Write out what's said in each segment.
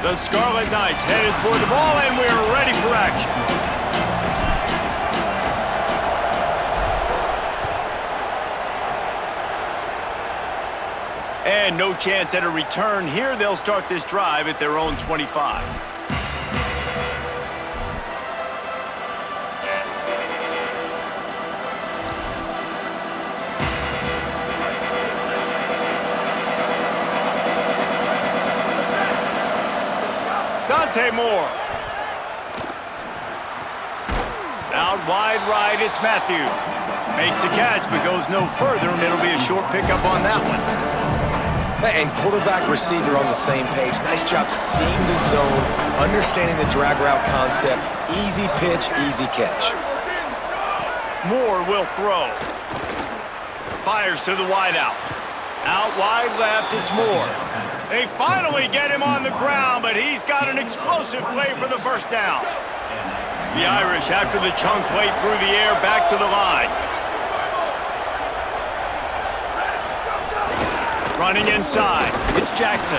The Scarlet Knights headed toward the ball, and we're ready for action. And no chance at a return here. They'll start this drive at their own 25. Dante Moore. Out wide right, it's Matthews. Makes a catch, but goes no further, and it'll be a short pickup on that one. And quarterback receiver on the same page. Nice job seeing the zone, understanding the drag route concept. Easy pitch, easy catch. Moore will throw. Fires to the wideout. Out wide left, it's Moore. They finally get him on the ground, but he's got an explosive play for the first down. The Irish, after the chunk play through the air, back to the line. Running inside, it's Jackson.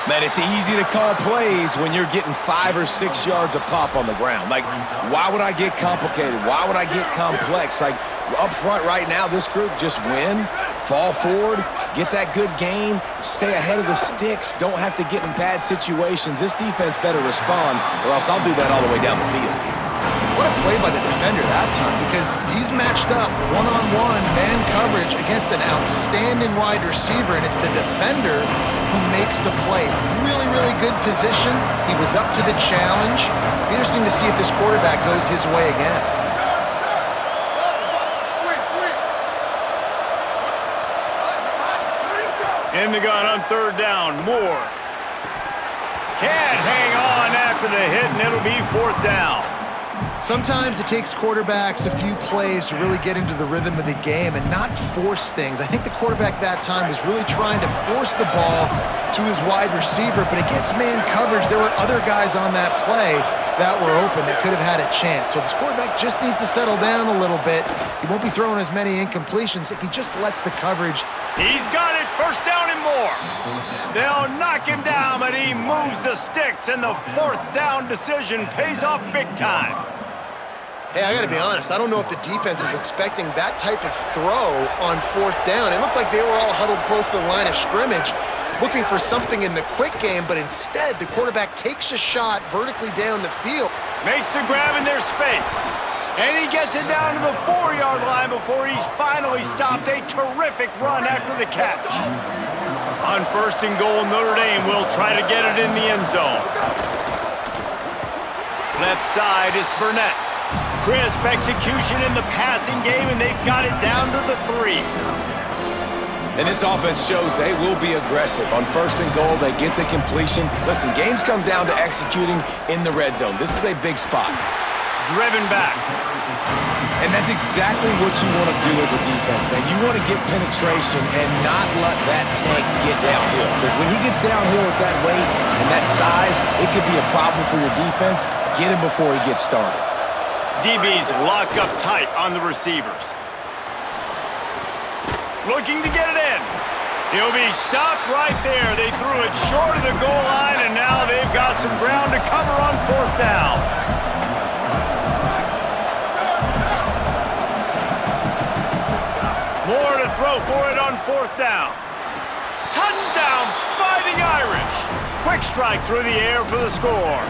Man, it's easy to call plays when you're getting 5 or 6 yards a pop on the ground. Like, why would I get complicated? Why would I get complex? Like, up front right now, this group just win, fall forward, get that good gain, stay ahead of the sticks, don't have to get in bad situations. This defense better respond, or else I'll do that all the way down the field. What a play by the defender that time, because he's matched up one-on-one man coverage against an outstanding wide receiver, and it's the defender who makes the play. Really, really good position. He was up to the challenge. Be interesting to see if this quarterback goes his way again. In the gun on third down, Moore. Can't hang on after the hit, and it'll be fourth down. Sometimes it takes quarterbacks a few plays to really get into the rhythm of the game and not force things. I think the quarterback that time was really trying to force the ball to his wide receiver, but against man coverage, there were other guys on that play that were open that could have had a chance. So this quarterback just needs to settle down a little bit. He won't be throwing as many incompletions if he just lets the coverage. He's got it, first down and more. They'll knock him down, but he moves the sticks, and the fourth down decision pays off big time. Hey, I gotta be honest, I don't know if the defense was expecting that type of throw on fourth down. It looked like they were all huddled close to the line of scrimmage, looking for something in the quick game, but instead the quarterback takes a shot vertically down the field. Makes the grab in their space. And he gets it down to the 4-yard line before he's finally stopped. A terrific run after the catch. On first and goal, Notre Dame will try to get it in the end zone. Left side is Burnett. Crisp execution in the passing game, and they've got it down to the 3. And this offense shows they will be aggressive. On first and goal, they get the completion. Listen, games come down to executing in the red zone. This is a big spot. Driven back. And that's exactly what you want to do as a defense, man. You want to get penetration and not let that tank get downhill. Because when he gets downhill with that weight and that size, it could be a problem for your defense. Get him before he gets started. DB's locked up tight on the receivers. Looking to get it in. He'll be stopped right there. They threw it short of the goal line, and now they've got some ground to cover on fourth down. More to throw for it on fourth down. Touchdown, Fighting Irish. Quick strike through the air for the score.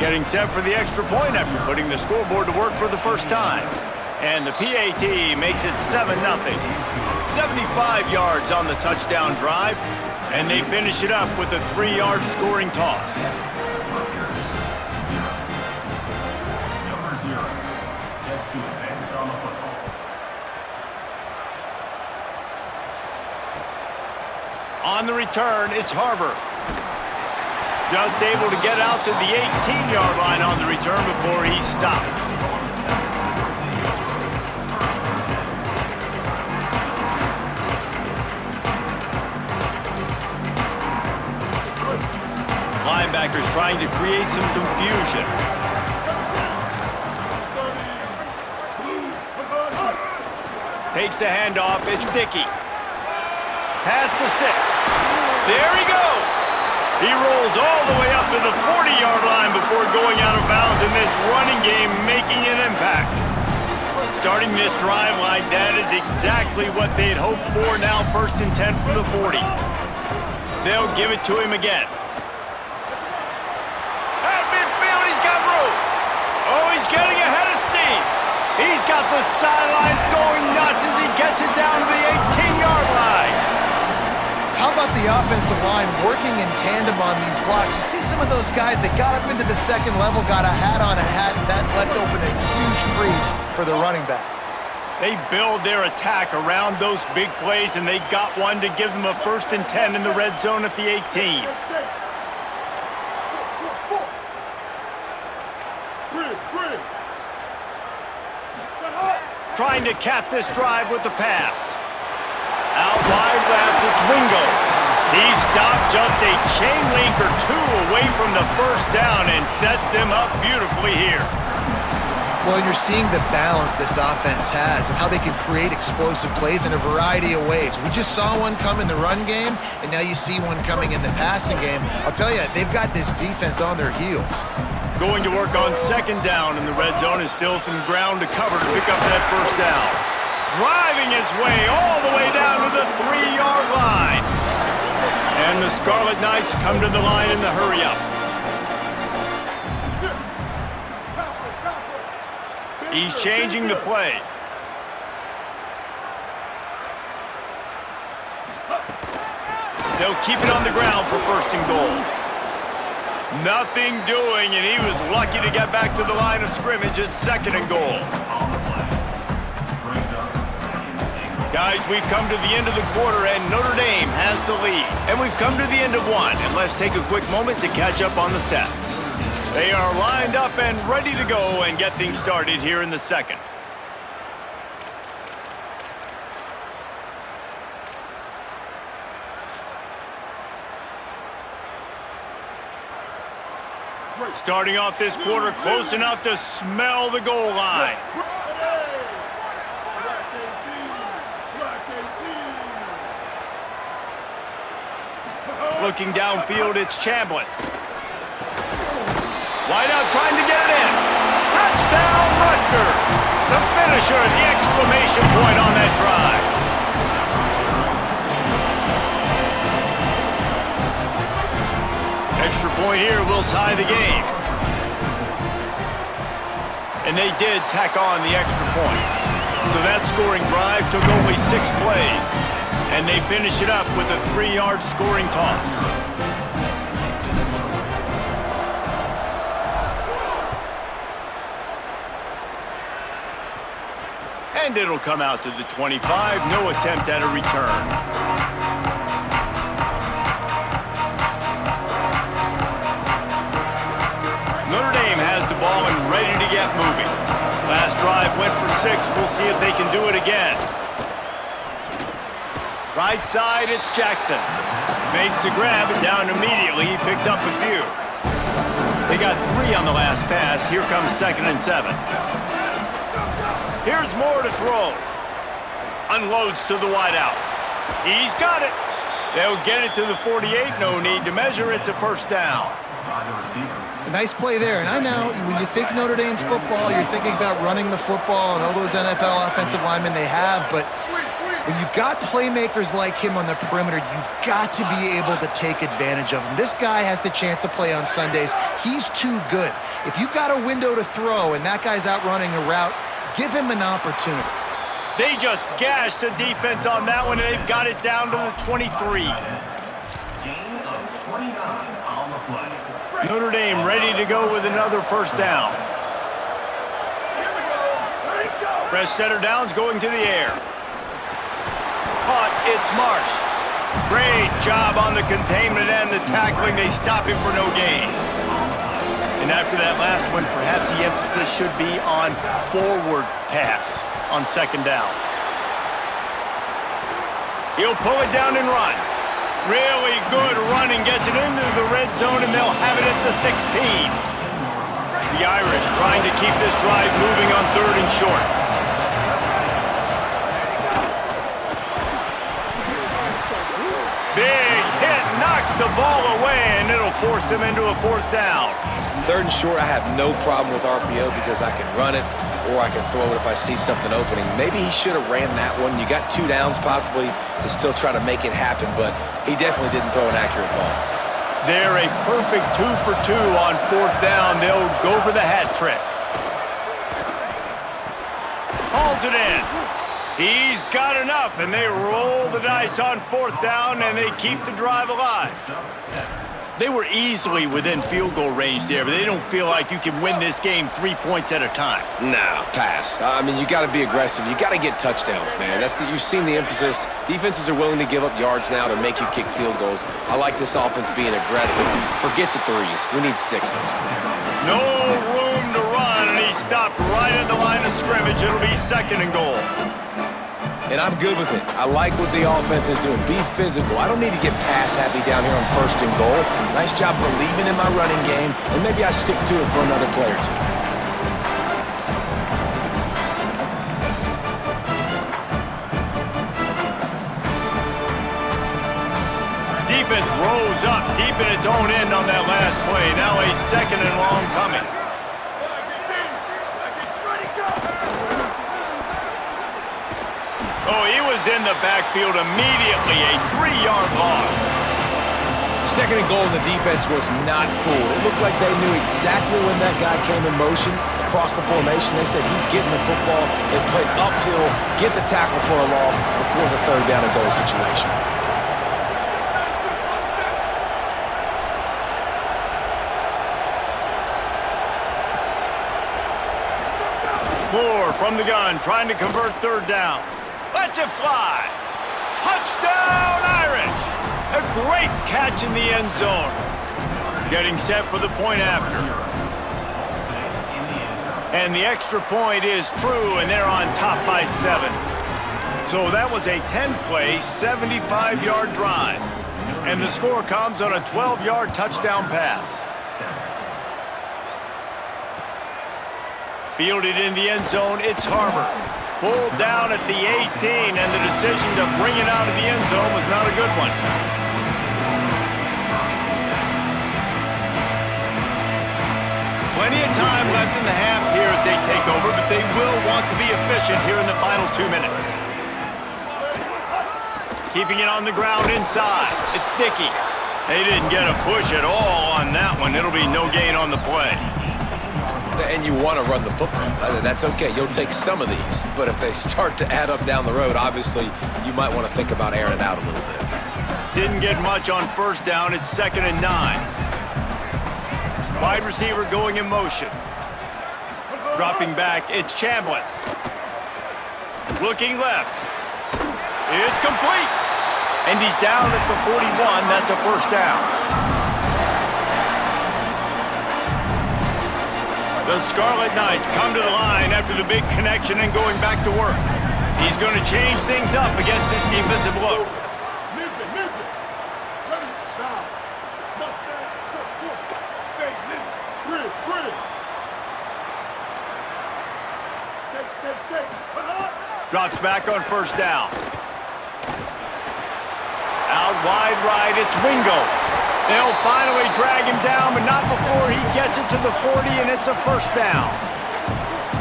Getting set for the extra point after putting the scoreboard to work for the first time. And the PAT makes it 7-0. 75 yards on the touchdown drive, and they finish it up with a 3-yard scoring toss. On the return, it's Harbor. Just able to get out to the 18-yard line on the return before he stopped. Linebackers trying to create some confusion. Takes the handoff, it's Dickey. Pass to 6. There he goes. He rolls all the way up to the 40-yard line before going out of bounds in this running game, making an impact. Starting this drive like that is exactly what they'd hoped for. Now 1st and 10 from the 40. They'll give it to him again. At midfield, he's got room. Oh, he's getting ahead of steam. He's got the sidelines going nuts as he gets it down to the 18-yard line. How about the offensive line working in tandem on these blocks? You see some of those guys that got up into the second level, got a hat on a hat, and that left open a huge crease for the running back. They build their attack around those big plays, and they got one to give them a 1st and 10 in the red zone at the 18. Trying to cap this drive with the pass. Out wide left, it's Wingo. He stopped just a chain link or two away from the 1st down and sets them up beautifully here. Well, you're seeing the balance this offense has and how they can create explosive plays in a variety of ways. We just saw one come in the run game, and now you see one coming in the passing game. I'll tell you, they've got this defense on their heels. Going to work on 2nd down in the red zone is still some ground to cover to pick up that 1st down. Driving his way all the way down to the 3-yard line. And the Scarlet Knights come to the line in the hurry-up. He's changing the play. They'll keep it on the ground for 1st and goal. Nothing doing, and he was lucky to get back to the line of scrimmage at 2nd and goal. Guys, we've come to the end of the quarter, and Notre Dame has the lead. And we've come to the end of one, and let's take a quick moment to catch up on the stats. They are lined up and ready to go and get things started here in the 2nd. Starting off this quarter close enough to smell the goal line. Looking downfield, it's Chambliss. Wide out trying to get it in. Touchdown, Rutgers! The finisher, the exclamation point on that drive. Extra point here will tie the game. And they did tack on the extra point. So that scoring drive took only 6 plays. And they finish it up with a 3-yard scoring toss. And it'll come out to the 25. No attempt at a return. Ball and ready to get moving. Last drive went for 6. We'll see if they can do it again. Right side, it's Jackson. Makes the grab and down immediately. He picks up a few. They got 3 on the last pass. Here comes 2nd and 7. Here's Moore to throw. Unloads to the wideout. He's got it. They'll get it to the 48. No need to measure. It's a 1st down. A nice play there. And I know when you think Notre Dame's football, you're thinking about running the football and all those NFL offensive linemen they have. But when you've got playmakers like him on the perimeter, you've got to be able to take advantage of him. This guy has the chance to play on Sundays. He's too good. If you've got a window to throw and that guy's out running a route, give him an opportunity. They just gashed the defense on that one, and they've got it down to the 23. Notre Dame ready to go with another 1st down. Fresh center downs going to the air. Caught, it's Marsh. Great job on the containment and the tackling. They stop him for no gain. And after that last one, perhaps the emphasis should be on forward pass on 2nd down. He'll pull it down and run. Really good running, gets it into the red zone, and they'll have it at the 16. The Irish trying to keep this drive moving on 3rd and short. Big hit, knocked knocks the ball away, and it'll force them into a 4th down. 3rd and short, I have no problem with RPO because I can run it or I can throw it if I see something opening. Maybe he should have ran that one. You got 2 downs possibly to still try to make it happen, but he definitely didn't throw an accurate ball. They're a perfect 2 for 2 on 4th down. They'll go for the hat trick. Hauls it in. He's got enough, and they roll the dice on 4th down, and they keep the drive alive. They were easily within field goal range there, but they don't feel like you can win this game 3 points at a time. Nah, pass. I mean, you got to be aggressive. You got to get touchdowns, man. You've seen the emphasis. Defenses are willing to give up yards now to make you kick field goals. I like this offense being aggressive. Forget the 3s. We need 6s. No room to run, and he stopped right at the line of scrimmage. It'll be 2nd and goal. And I'm good with it. I like what the offense is doing. Be physical. I don't need to get pass happy down here on 1st and goal. Nice job believing in my running game, and maybe I stick to it for another play or 2. Defense rose up deep in its own end on that last play. Now a 2nd and long coming. Oh, he was in the backfield immediately, a 3-yard loss. 2nd and goal, and the defense was not fooled. It looked like they knew exactly when that guy came in motion across the formation. They said he's getting the football. They played uphill, get the tackle for a loss before the 3rd down and goal situation. Moore from the gun, trying to convert 3rd down. Lets it fly. Touchdown, Irish! A great catch in the end zone. Getting set for the point after. And the extra point is true, and they're on top by 7. So that was a 10-play, 75-yard drive. And the score comes on a 12-yard touchdown pass. Fielded in the end zone, it's Harbor. Pulled down at the 18, and the decision to bring it out of the end zone was not a good one. Plenty of time left in the half here as they take over, but they will want to be efficient here in the final 2 minutes. Keeping it on the ground inside. It's Dickey. They didn't get a push at all on that one. It'll be no gain on the play. And you want to run the football. That's okay. You'll take some of these. But if they start to add up down the road, obviously, you might want to think about airing it out a little bit. Didn't get much on 1st down. It's 2nd and 9. Wide receiver going in motion. Dropping back, it's Chambliss. Looking left. It's complete. And he's down at the 41. That's a 1st down. The Scarlet Knights come to the line after the big connection and going back to work. He's going to change things up against this defensive look. Drops back on 1st down. Out wide right, it's Wingo. They'll finally drag him down, but not before he gets it to the 40, and it's a 1st down.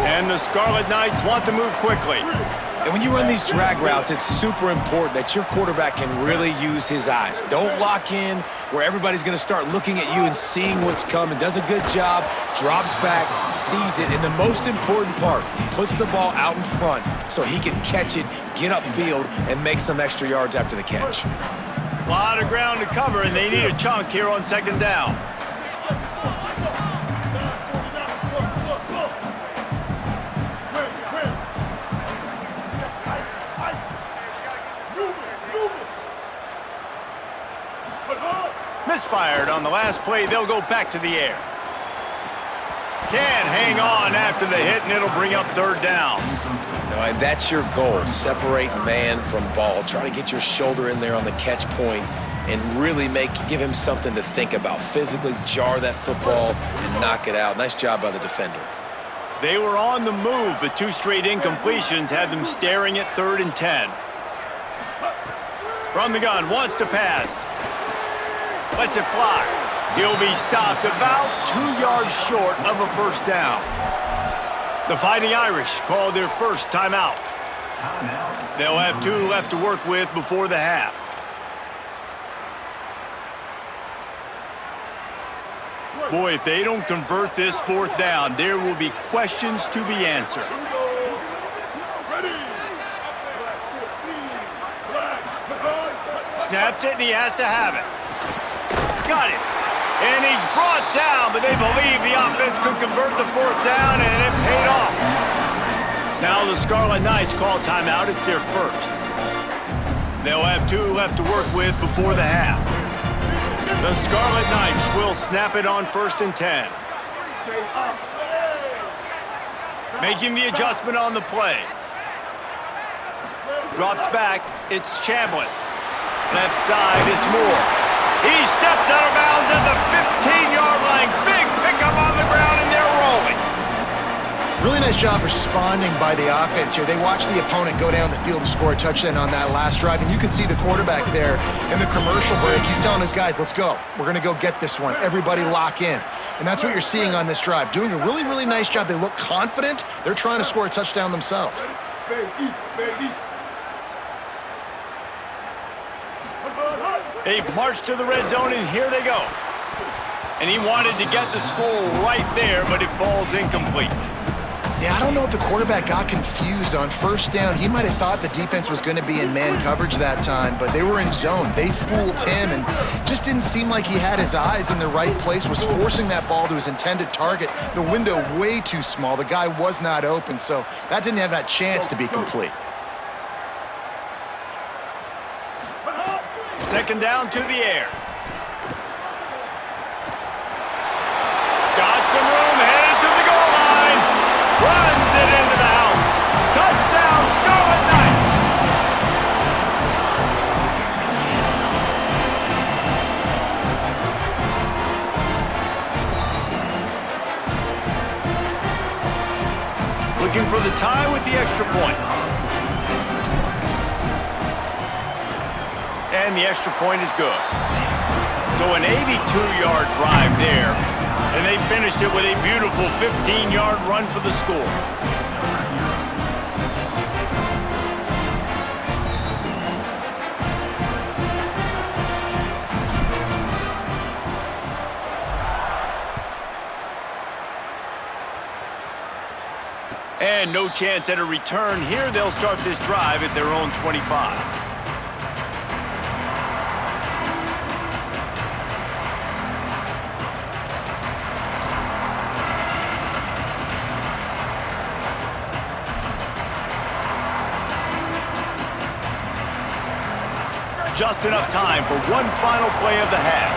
And the Scarlet Knights want to move quickly. And when you run these drag routes, it's super important that your quarterback can really use his eyes. Don't lock in where everybody's going to start looking at you and seeing what's coming. Does a good job, drops back, sees it, and the most important part, puts the ball out in front so he can catch it, get upfield, and make some extra yards after the catch. A lot of ground to cover, and they need a chunk here on 2nd down. Misfired on the last play. They'll go back to the air. Can't hang on after the hit, and it'll bring up 3rd down. No, and that's your goal. Separate man from ball. Try to get your shoulder in there on the catch point and really give him something to think about. Physically jar that football and knock it out. Nice job by the defender. They were on the move, but 2 straight incompletions had them staring at 3rd and 10. From the gun, wants to pass. Lets it fly. He'll be stopped about 2 yards short of a first down. The Fighting Irish call their first timeout. They'll have 2 left to work with before the half. Boy, if they don't convert this fourth down, there will be questions to be answered. Snaps it, and he has to have it. Got it. And he's brought down, but they believe the offense could convert the fourth down, and it paid off. Now the Scarlet Knights call timeout. It's their first. They'll have 2 left to work with before the half. The Scarlet Knights will snap it on 1st and 10. Making the adjustment on the play. Drops back. It's Chambliss. Left side, it's Moore. He steps out of bounds at the 15-yard line. Big pickup on the ground, and they're rolling. Really nice job responding by the offense here. They watched the opponent go down the field and score a touchdown on that last drive, and you can see the quarterback there in the commercial break. He's telling his guys, let's go. We're going to go get this one. Everybody lock in. And that's what you're seeing on this drive. Doing a really, really nice job. They look confident. They're trying to score a touchdown themselves. They've marched to the red zone, and here they go. And he wanted to get the score right there, but it falls incomplete. Yeah, I don't know if the quarterback got confused on first down. He might have thought the defense was going to be in man coverage that time, but they were in zone. They fooled him and just didn't seem like he had his eyes in the right place, was forcing that ball to his intended target. The window way too small. The guy was not open, so that didn't have that chance to be complete. Second down to the air. Got some room, headed to the goal line. Runs it into the house. Touchdown, Scarlet Knights. Looking for the tie with the extra point. And the extra point is good. So an 82-yard drive there, and they finished it with a beautiful 15-yard run for the score. And no chance at a return here. They'll start this drive at their own 25. Just enough time for one final play of the half.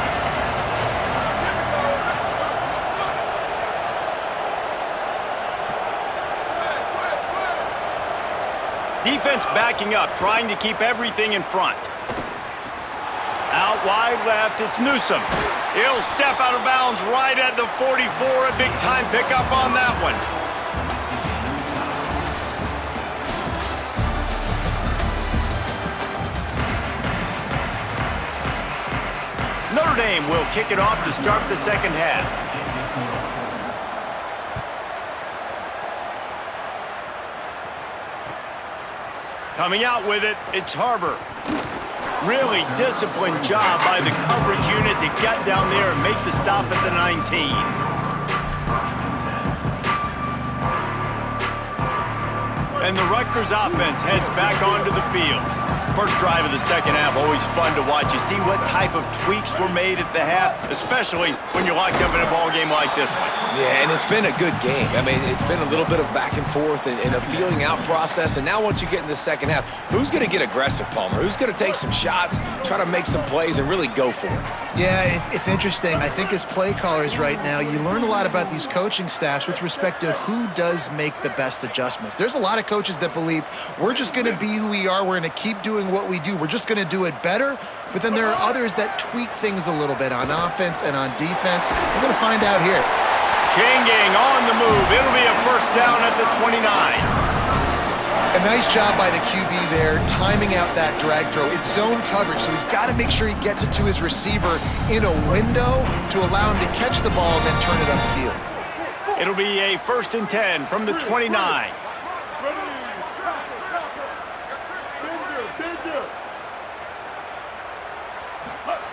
Defense backing up, trying to keep everything in front. Out wide left, it's Newsome. He'll step out of bounds right at the 44. A big time pickup on that one. Notre Dame will kick it off to start the second half. Coming out with it, it's Harbor. Really disciplined job by the coverage unit to get down there and make the stop at the 19. And the Rutgers offense heads back onto the field. First drive of the second half, always fun to watch. You see what type of tweaks were made at the half, especially when you're locked up in a ball game like this one. Yeah, and it's been a good game. I mean, it's been a little bit of back and forth and a feeling out process. And now once you get in the second half, who's going to get aggressive, Palmer? Who's going to take some shots, try to make some plays, and really go for it? Yeah, it's interesting. I think as play callers right now, you learn a lot about these coaching staffs with respect to who does make the best adjustments. There's a lot of coaches that believe we're just going to be who we are. We're going to keep doing what we do. We're just going to do it better. But then there are others that tweak things a little bit on offense and on defense. We're going to find out here. Changing on the move. It'll be a first down at the 29. A nice job by the QB there, timing out that drag throw. It's zone coverage, so he's got to make sure he gets it to his receiver in a window to allow him to catch the ball and then turn it upfield. It'll be a 1st and 10 from the 29.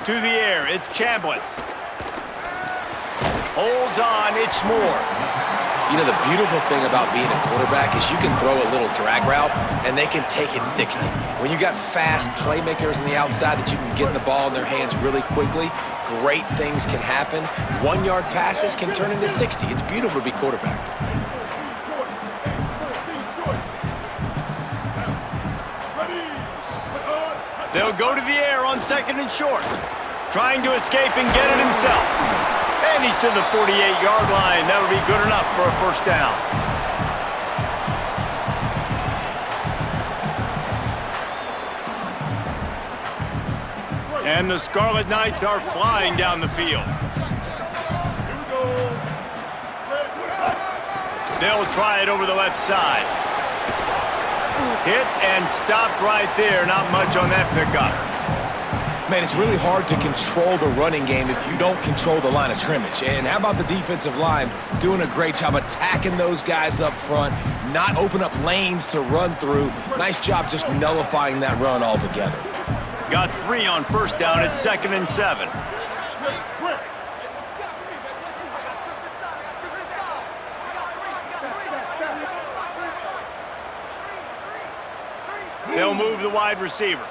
To the air, it's Chambliss. Holds on, it's Moore. You know, the beautiful thing about being a quarterback is you can throw a little drag route, and they can take it 60. When you got fast playmakers on the outside that you can get the ball in their hands really quickly, great things can happen. 1-yard passes can turn into 60. It's beautiful to be quarterback. They'll go to the air on 2nd and short. Trying to escape and get it himself. And he's to the 48-yard line. That'll be good enough for a 1st down. And the Scarlet Knights are flying down the field. They'll try it over the left side. Hit and stopped right there. Not much on that pickup. Man, it's really hard to control the running game if you don't control the line of scrimmage. And how about the defensive line doing a great job attacking those guys up front, not open up lanes to run through. Nice job just nullifying that run altogether. Got 3 on 1st down at 2nd and 7. They'll move the wide receiver.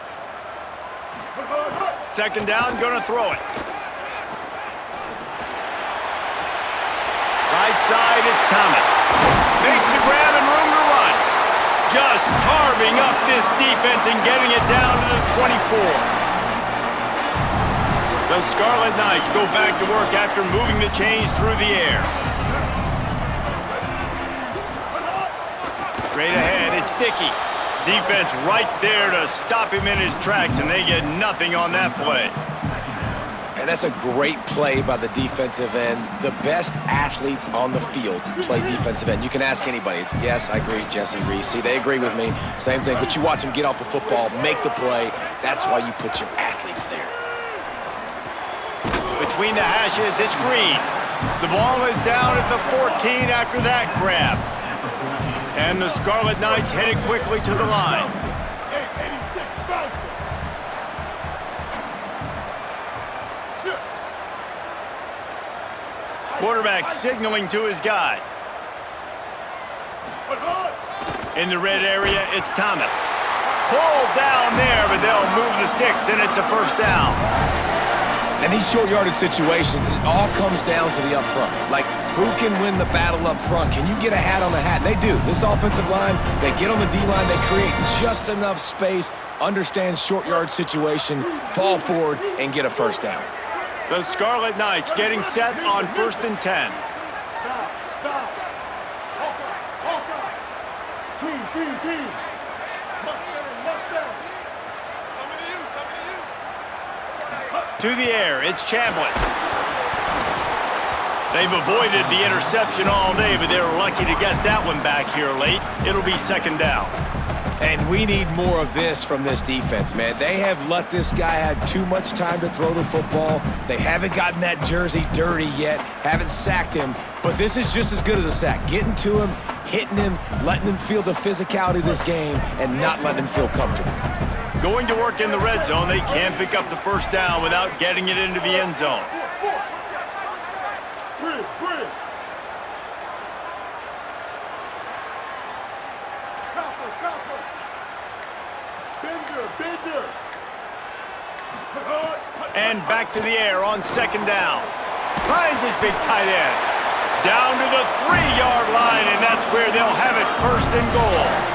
2nd down, gonna throw it. Right side, it's Thomas. Makes a grab and room to run. Just carving up this defense and getting it down to the 24. The Scarlet Knights go back to work after moving the chains through the air. Straight ahead, it's Dickey. Defense right there to stop him in his tracks, and they get nothing on that play. And that's a great play by the defensive end. The best athletes on the field play defensive end. You can ask anybody. Yes, I agree, Jesse Reese. See, they agree with me. Same thing, but you watch them get off the football, make the play. That's why you put your athletes there. Between the hashes, it's Green. The ball is down at the 14 after that grab. And the Scarlet Knights headed quickly to the line. Quarterback signaling to his guys. In the red area, it's Thomas. Pulled down there, but they'll move the sticks, and it's a 1st down. And these short yardage situations, it all comes down to the up front. Like, who can win the battle up front? Can you get a hat on the hat? They do. This offensive line, they get on the D-line, they create just enough space, understand short yard situation, fall forward, and get a 1st down. The Scarlet Knights getting set on 1st and 10. To the air, it's Chambliss. They've avoided the interception all day, but they're lucky to get that one back here late. It'll be 2nd down. And we need more of this from this defense, man. They have let this guy have too much time to throw the football. They haven't gotten that jersey dirty yet, haven't sacked him, but this is just as good as a sack. Getting to him, hitting him, letting him feel the physicality of this game, and not letting him feel comfortable. Going to work in the red zone, they can't pick up the 1st down without getting it into the end zone. And back to the air on 2nd down. Finds his big tight end. Down to the 3-yard line, and that's where they'll have it 1st and goal.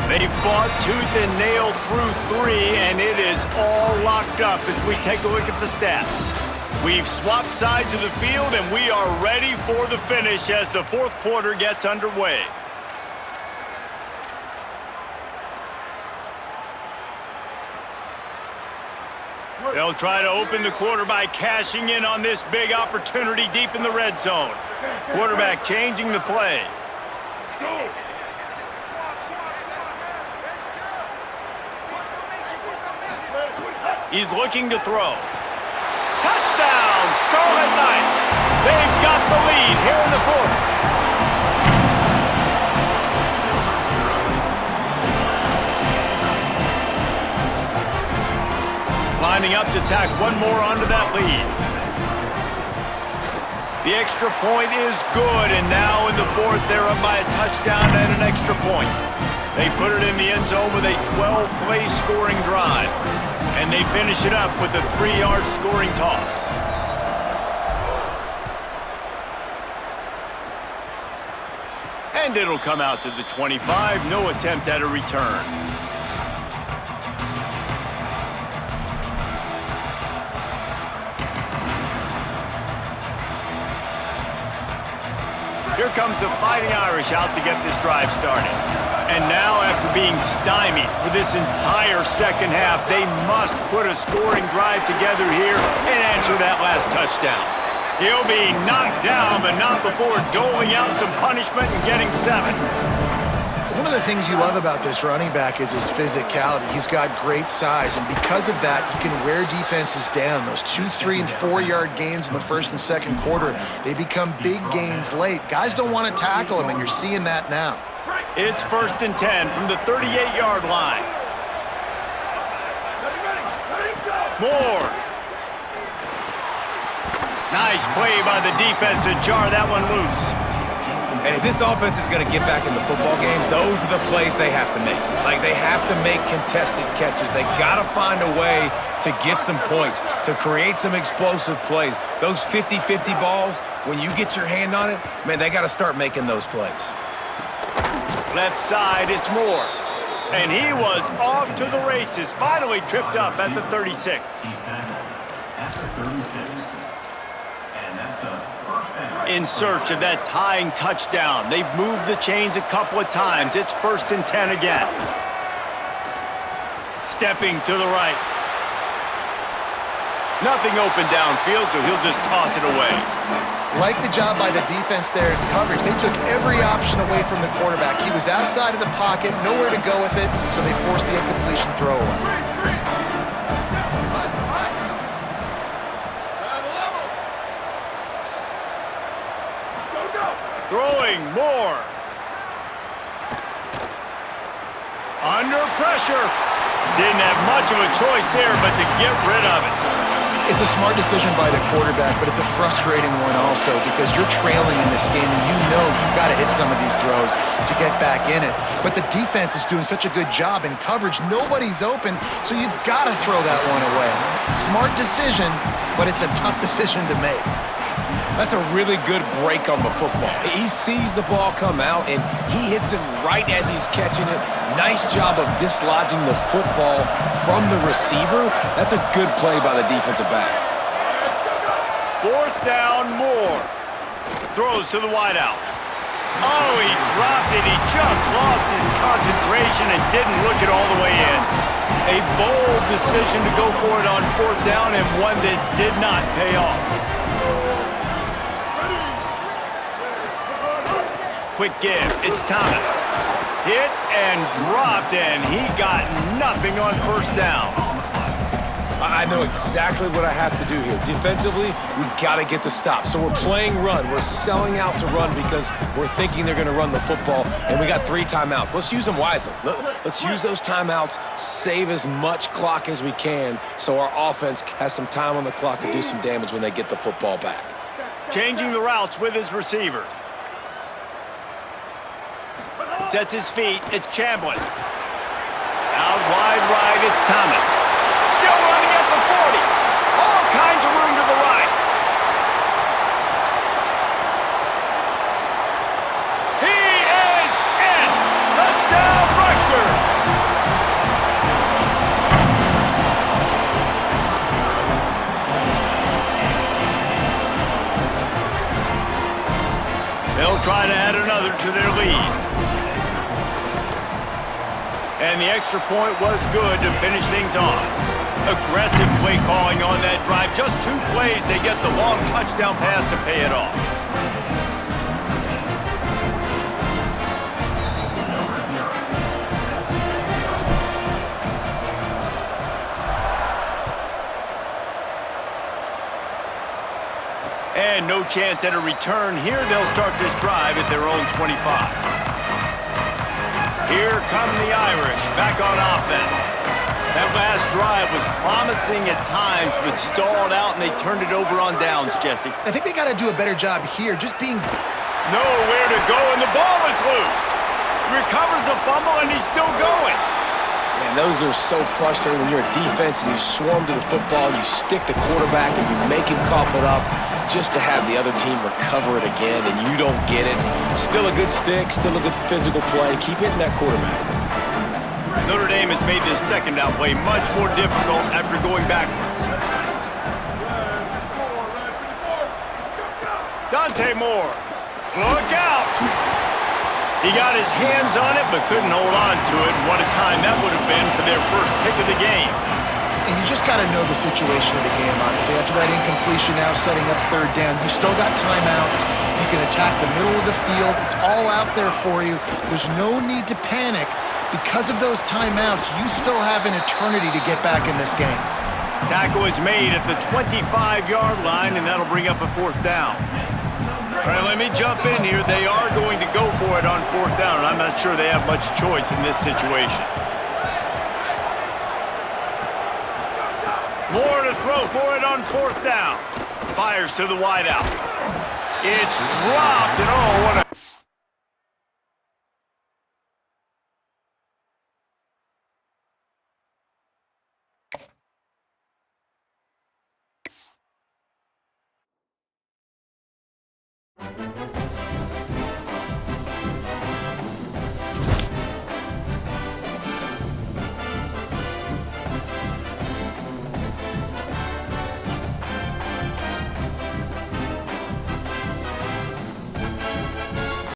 They fought tooth and nail through 3, and it is all locked up as we take a look at the stats. We've swapped sides of the field, and we are ready for the finish as the 4th quarter gets underway. They'll try to open the quarter by cashing in on this big opportunity deep in the red zone. Quarterback changing the play. He's looking to throw. Touchdown, Scarlet Knights! They've got the lead here in the fourth. Lining up to tack one more onto that lead. The extra point is good, and now in the fourth, they're up by a touchdown and an extra point. They put it in the end zone with a 12-play scoring drive, and they finish it up with a 3-yard scoring toss. And it'll come out to the 25, no attempt at a return. Here comes the Fighting Irish out to get this drive started. And now, after being stymied for this entire second half, they must put a scoring drive together here and answer that last touchdown. He'll be knocked down, but not before doling out some punishment and getting 7. One of the things you love about this running back is his physicality. He's got great size, and because of that, he can wear defenses down. Those 2, 3, and 4-yard gains in the first and second quarter, they become big gains late. Guys don't want to tackle him, and you're seeing that now. It's 1st and 10 from the 38-yard line. Moore. Nice play by the defense to jar that one loose. And if this offense is going to get back in the football game, those are the plays they have to make. Like, they have to make contested catches. They got to find a way to get some points, to create some explosive plays. Those 50-50 balls, when you get your hand on it, man, they got to start making those plays. Left side, it's Moore. And he was off to the races, finally tripped up at the 36. In search of that tying touchdown. They've moved the chains a couple of times. It's 1st and 10 again. Stepping to the right. Nothing open downfield, so he'll just toss it away. Like the job by the defense there in coverage. They took every option away from the quarterback. He was outside of the pocket, nowhere to go with it, so they forced the incompletion throw away. Throwing Moore. Under pressure. Didn't have much of a choice there, but to get rid of it. It's a smart decision by the quarterback, but it's a frustrating one also because you're trailing in this game and you know you've got to hit some of these throws to get back in it. But the defense is doing such a good job in coverage. Nobody's open, so you've got to throw that one away. Smart decision, but it's a tough decision to make. That's a really good break on the football. He sees the ball come out, and he hits it right as he's catching it. Nice job of dislodging the football from the receiver. That's a good play by the defensive back. 4th down, Moore. Throws to the wideout. Oh, he dropped it. He just lost his concentration and didn't look it all the way in. A bold decision to go for it on 4th down and one that did not pay off. Quick give, it's Thomas. Hit and dropped, and he got nothing on 1st down. I know exactly what I have to do here. Defensively, we got to get the stop. So we're playing run. We're selling out to run because we're thinking they're going to run the football, and we got 3 timeouts. Let's use them wisely. Let's use those timeouts, save as much clock as we can so our offense has some time on the clock to do some damage when they get the football back. Changing the routes with his receivers. Sets his feet, it's Chambliss. Out wide right, it's Thomas. Still running at the 40. All kinds of room to the right. He is in. Touchdown, Rutgers. They'll try to add another to their lead. And the extra point was good to finish things off. Aggressive play calling on that drive. Just 2 plays, they get the long touchdown pass to pay it off. And no chance at a return here. They'll start this drive at their own 25. Here come the Irish back on offense. That last drive was promising at times, but stalled out, and they turned it over on downs, Jesse. I think they got to do a better job here, just being... Nowhere to go, and the ball is loose. Recovers a fumble, and he's still going. Man, those are so frustrating when you're a defense and you swarm to the football, and you stick the quarterback, and you make him cough it up just to have the other team recover it again, and you don't get it. Still a good stick, still a good physical play. Keep hitting that quarterback. Notre Dame has made this second down play much more difficult after going backwards. Dante Moore, look out! He got his hands on it but couldn't hold on to it. What a time that would have been for their first pick of the game. And you just got to know the situation of the game, honestly. After that incompletion now setting up third down, you still got timeouts. You can attack the middle of the field. It's all out there for you. There's no need to panic. Because of those timeouts, you still have an eternity to get back in this game. Tackle is made at the 25-yard line, and that'll bring up a 4th down. All right, let me jump in here. They are going to go for it on 4th down, and I'm not sure they have much choice in this situation. Moore to throw for it on 4th down. Fires to the wideout. It's dropped, and oh, what a...